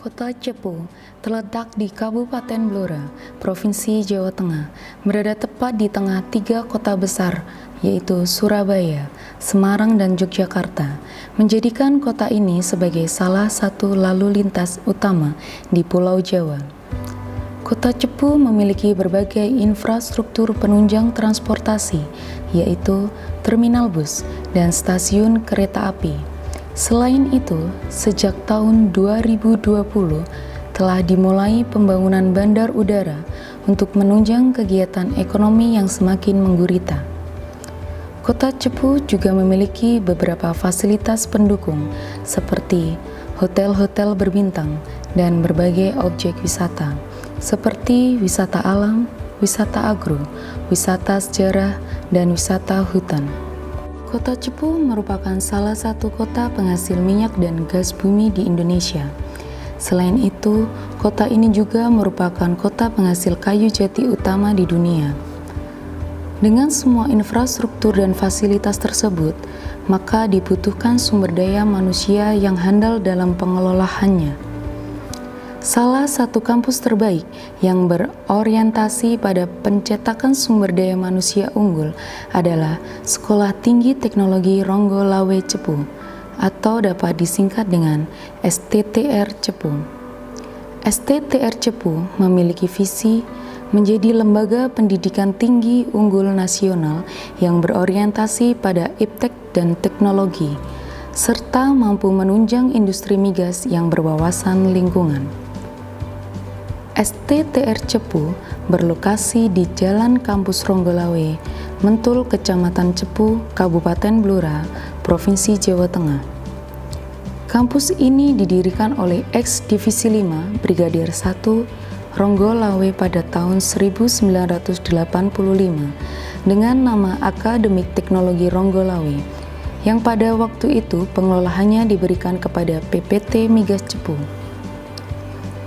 Kota Cepu terletak di Kabupaten Blora, Provinsi Jawa Tengah, berada tepat di tengah tiga kota besar, yaitu Surabaya, Semarang, dan Yogyakarta, menjadikan kota ini sebagai salah satu lalu lintas utama di Pulau Jawa. Kota Cepu memiliki berbagai infrastruktur penunjang transportasi, yaitu terminal bus dan stasiun kereta api. Selain itu, sejak tahun 2020 telah dimulai pembangunan bandar udara untuk menunjang kegiatan ekonomi yang semakin menggurita. Kota Cepu juga memiliki beberapa fasilitas pendukung seperti hotel-hotel berbintang dan berbagai objek wisata seperti wisata alam, wisata agro, wisata sejarah, dan wisata hutan. Kota Cepu merupakan salah satu kota penghasil minyak dan gas bumi di Indonesia. Selain itu, kota ini juga merupakan kota penghasil kayu jati utama di dunia. Dengan semua infrastruktur dan fasilitas tersebut, maka dibutuhkan sumber daya manusia yang handal dalam pengelolaannya. Salah satu kampus terbaik yang berorientasi pada pencetakan sumber daya manusia unggul adalah Sekolah Tinggi Teknologi Ronggo Lawe Cepu, atau dapat disingkat dengan STTR Cepu. STTR Cepu memiliki visi menjadi lembaga pendidikan tinggi unggul nasional yang berorientasi pada iptek dan teknologi, serta mampu menunjang industri migas yang berwawasan lingkungan. STTR Cepu berlokasi di Jalan Kampus Ronggolawe, Mentul, Kecamatan Cepu, Kabupaten Blora, Provinsi Jawa Tengah. Kampus ini didirikan oleh ex-Divisi 5 Brigadir 1 Ronggolawe pada tahun 1985 dengan nama Akademik Teknologi Ronggolawe, yang pada waktu itu pengelolaannya diberikan kepada PPT Migas Cepu.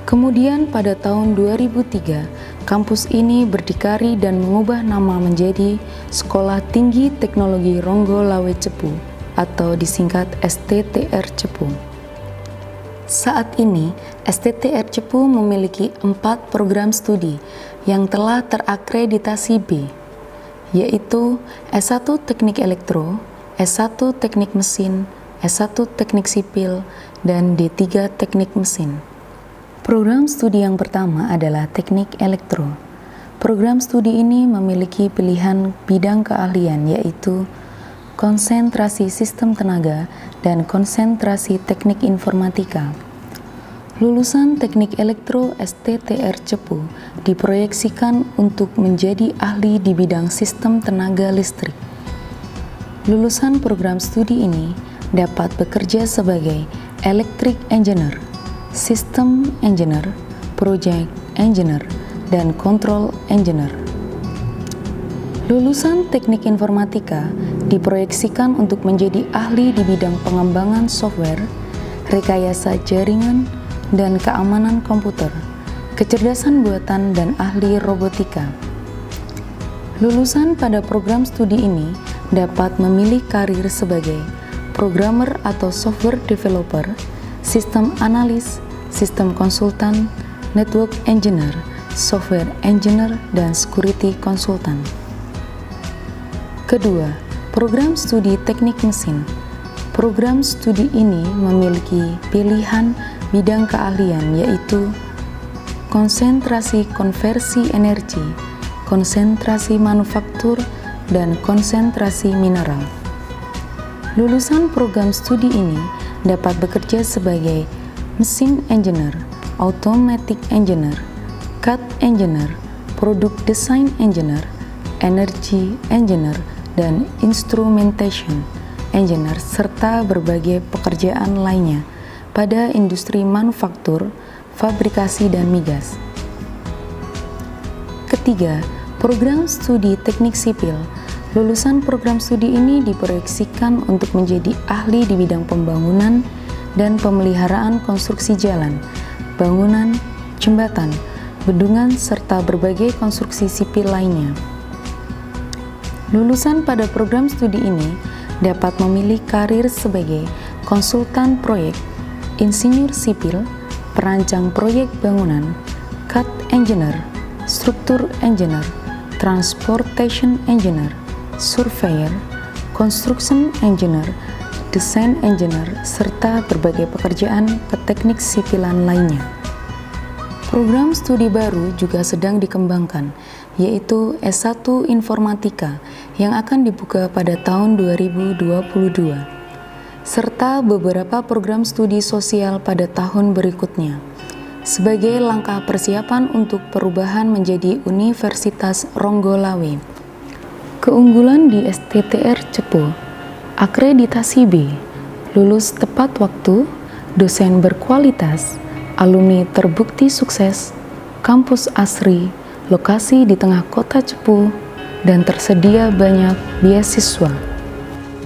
Kemudian pada tahun 2003, kampus ini berdikari dan mengubah nama menjadi Sekolah Tinggi Teknologi Ronggo Lawe Cepu, atau disingkat STTR Cepu. Saat ini, STTR Cepu memiliki 4 program studi yang telah terakreditasi B, yaitu S1 Teknik Elektro, S1 Teknik Mesin, S1 Teknik Sipil, dan D3 Teknik Mesin. Program studi yang pertama adalah Teknik Elektro. Program studi ini memiliki pilihan bidang keahlian, yaitu konsentrasi sistem tenaga dan konsentrasi teknik informatika. Lulusan Teknik Elektro STTR Cepu diproyeksikan untuk menjadi ahli di bidang sistem tenaga listrik. Lulusan program studi ini dapat bekerja sebagai Electric Engineer, System Engineer, Project Engineer, dan Control Engineer. Lulusan Teknik Informatika diproyeksikan untuk menjadi ahli di bidang pengembangan software, rekayasa jaringan, dan keamanan komputer, kecerdasan buatan, dan ahli robotika. Lulusan pada program studi ini dapat memilih karir sebagai programmer atau software developer, sistem analis, sistem konsultan, network engineer, software engineer, dan security konsultan. Kedua, program studi teknik mesin. Program studi ini memiliki pilihan bidang keahlian, yaitu konsentrasi konversi energi, konsentrasi manufaktur, dan konsentrasi mineral. Lulusan program studi ini dapat bekerja sebagai Mesin Engineer, Automatic Engineer, CAD Engineer, Product Design Engineer, Energy Engineer, dan Instrumentation Engineer, serta berbagai pekerjaan lainnya pada industri manufaktur, fabrikasi, dan migas. Ketiga, program studi teknik sipil. Lulusan program studi ini diproyeksikan untuk menjadi ahli di bidang pembangunan dan pemeliharaan konstruksi jalan, bangunan, jembatan, bendungan, serta berbagai konstruksi sipil lainnya. Lulusan pada program studi ini dapat memilih karir sebagai konsultan proyek, insinyur sipil, perancang proyek bangunan, CAD engineer, struktur engineer, transportation engineer, surveyor, construction engineer, desain engineer, serta berbagai pekerjaan keteknik sipilan lainnya. Program studi baru juga sedang dikembangkan, yaitu S1 Informatika yang akan dibuka pada tahun 2022, serta beberapa program studi sosial pada tahun berikutnya, sebagai langkah persiapan untuk perubahan menjadi Universitas Ronggolawe. Keunggulan di STTR Cepu: akreditasi B, lulus tepat waktu, dosen berkualitas, alumni terbukti sukses, kampus asri, lokasi di tengah kota Cepu, dan tersedia banyak beasiswa.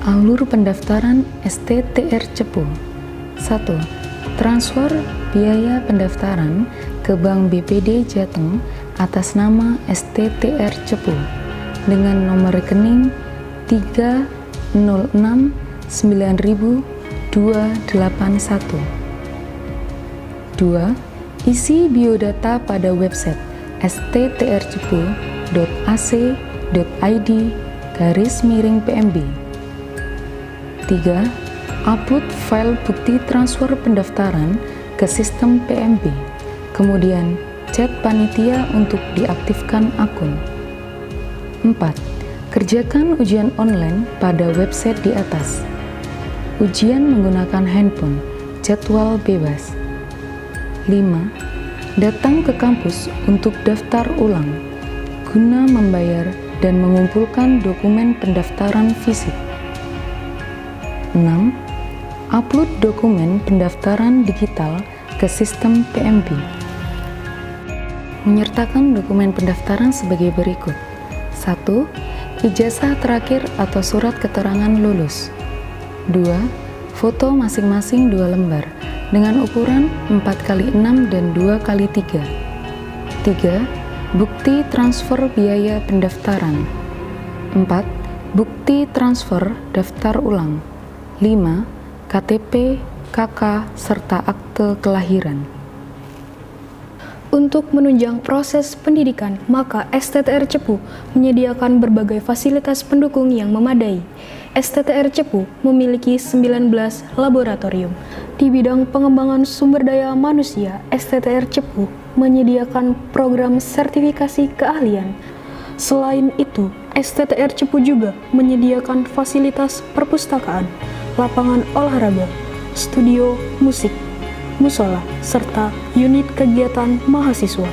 Alur pendaftaran STTR Cepu: 1. Transfer biaya pendaftaran ke Bank BPD Jateng atas nama STTR Cepu dengan nomor rekening 3069281. 2. Isi biodata pada website sttrcepu.ac.id/PMB. 3. Upload file bukti transfer pendaftaran ke sistem PMB, kemudian chat panitia untuk diaktifkan akun. 4. Kerjakan ujian online pada website di atas. Ujian menggunakan handphone, jadwal bebas. 5. Datang ke kampus untuk daftar ulang, guna membayar dan mengumpulkan dokumen pendaftaran fisik. 6. Upload dokumen pendaftaran digital ke sistem PMB. Menyertakan dokumen pendaftaran sebagai berikut. 1. Ijazah terakhir atau surat keterangan lulus. 2. Foto masing-masing 2 lembar dengan ukuran 4x6 dan 2x3. 3. Bukti transfer biaya pendaftaran. 4. Bukti transfer daftar ulang. 5. KTP, KK, serta akte kelahiran. Untuk menunjang proses pendidikan, maka STTR Cepu menyediakan berbagai fasilitas pendukung yang memadai. STTR Cepu memiliki 19 laboratorium. Di bidang pengembangan sumber daya manusia, STTR Cepu menyediakan program sertifikasi keahlian. Selain itu, STTR Cepu juga menyediakan fasilitas perpustakaan, lapangan olahraga, studio musik, musola, serta unit kegiatan mahasiswa.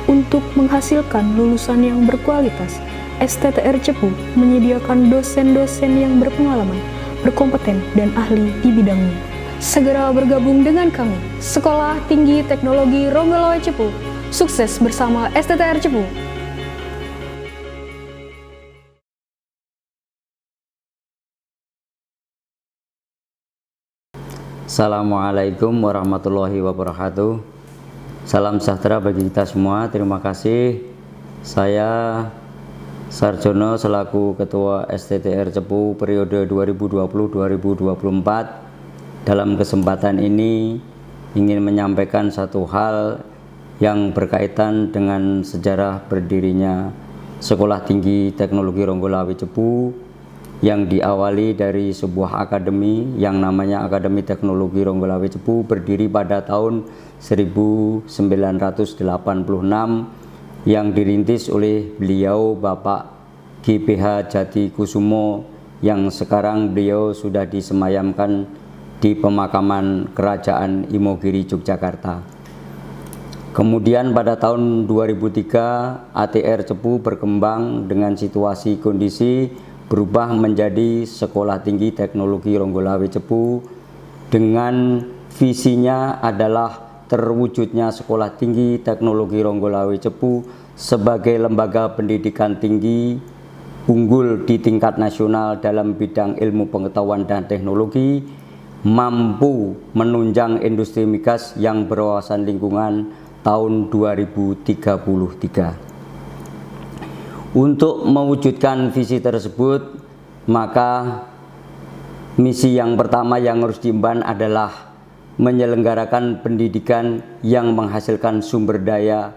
Untuk menghasilkan lulusan yang berkualitas, STTR Cepu menyediakan dosen-dosen yang berpengalaman, berkompeten, dan ahli di bidangnya. Segera bergabung dengan kami, Sekolah Tinggi Teknologi Ronggolawe Cepu. Sukses bersama STTR Cepu! Assalamualaikum warahmatullahi wabarakatuh. Salam sejahtera bagi kita semua. Terima kasih. Saya Sarjono selaku Ketua STTR Cepu periode 2020-2024. Dalam kesempatan ini ingin menyampaikan satu hal yang berkaitan dengan sejarah berdirinya Sekolah Tinggi Teknologi Ronggolawe Cepu, yang diawali dari sebuah akademi yang namanya Akademi Teknologi Ronggolawe Cepu, berdiri pada tahun 1986 yang dirintis oleh beliau Bapak GPH Jati Kusumo, yang sekarang beliau sudah disemayamkan di pemakaman Kerajaan Imogiri, Yogyakarta. Kemudian pada tahun 2003 ATR Cepu berkembang dengan situasi kondisi berubah menjadi Sekolah Tinggi Teknologi Ronggolawe Cepu, dengan visinya adalah terwujudnya Sekolah Tinggi Teknologi Ronggolawe Cepu sebagai lembaga pendidikan tinggi unggul di tingkat nasional dalam bidang ilmu pengetahuan dan teknologi, mampu menunjang industri migas yang berwawasan lingkungan tahun 2033. Untuk mewujudkan visi tersebut, maka misi yang pertama yang harus diemban adalah menyelenggarakan pendidikan yang menghasilkan sumber daya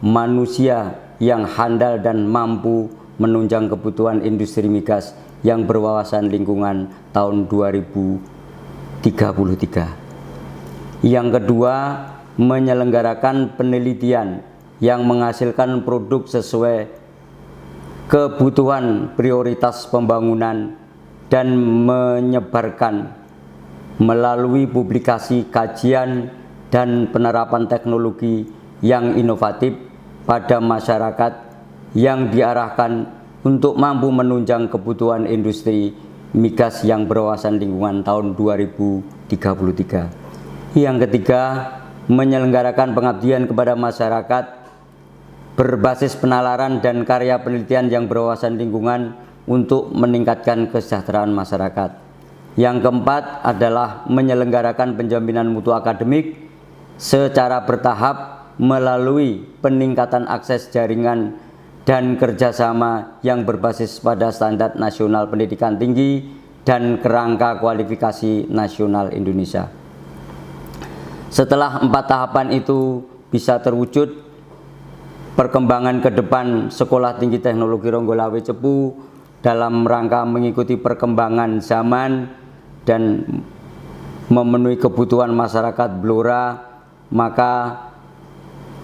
manusia yang handal dan mampu menunjang kebutuhan industri migas yang berwawasan lingkungan tahun 2033. Yang kedua, menyelenggarakan penelitian yang menghasilkan produk sesuai kebutuhan prioritas pembangunan dan menyebarkan melalui publikasi kajian dan penerapan teknologi yang inovatif pada masyarakat yang diarahkan untuk mampu menunjang kebutuhan industri migas yang berwawasan lingkungan tahun 2033. Yang ketiga, menyelenggarakan pengabdian kepada masyarakat berbasis penalaran dan karya penelitian yang berwawasan lingkungan untuk meningkatkan kesejahteraan masyarakat. Yang keempat adalah menyelenggarakan penjaminan mutu akademik secara bertahap melalui peningkatan akses jaringan dan kerjasama yang berbasis pada standar nasional pendidikan tinggi dan kerangka kualifikasi nasional Indonesia. Setelah 4 tahapan itu bisa terwujud, perkembangan ke depan Sekolah Tinggi Teknologi Ronggolawe Cepu dalam rangka mengikuti perkembangan zaman dan memenuhi kebutuhan masyarakat Blora, maka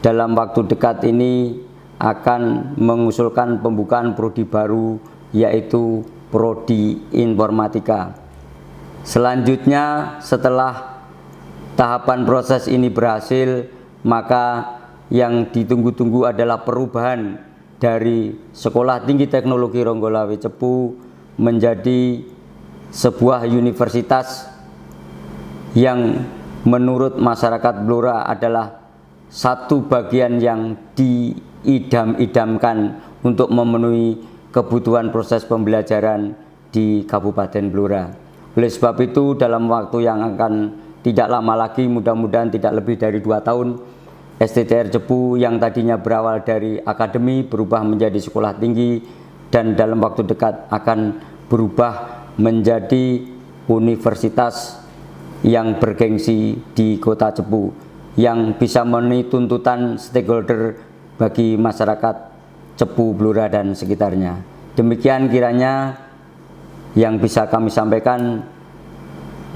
dalam waktu dekat ini akan mengusulkan pembukaan prodi baru, yaitu Prodi Informatika. Selanjutnya, setelah tahapan proses ini berhasil, maka yang ditunggu-tunggu adalah perubahan dari Sekolah Tinggi Teknologi Ronggolawe Cepu menjadi sebuah universitas yang menurut masyarakat Blora adalah satu bagian yang diidam-idamkan untuk memenuhi kebutuhan proses pembelajaran di Kabupaten Blora. Oleh sebab itu, dalam waktu yang akan tidak lama lagi, mudah-mudahan tidak lebih dari 2 tahun, STTR Cepu yang tadinya berawal dari akademi berubah menjadi sekolah tinggi dan dalam waktu dekat akan berubah menjadi universitas yang bergengsi di Kota Cepu, yang bisa memenuhi tuntutan stakeholder bagi masyarakat Cepu, Blora dan sekitarnya. Demikian kiranya yang bisa kami sampaikan.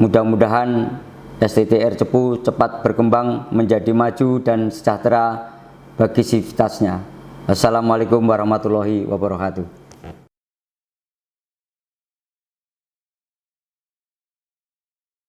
Mudah-mudahan STTR Cepu cepat berkembang menjadi maju dan sejahtera bagi sivitasnya. Assalamualaikum warahmatullahi wabarakatuh.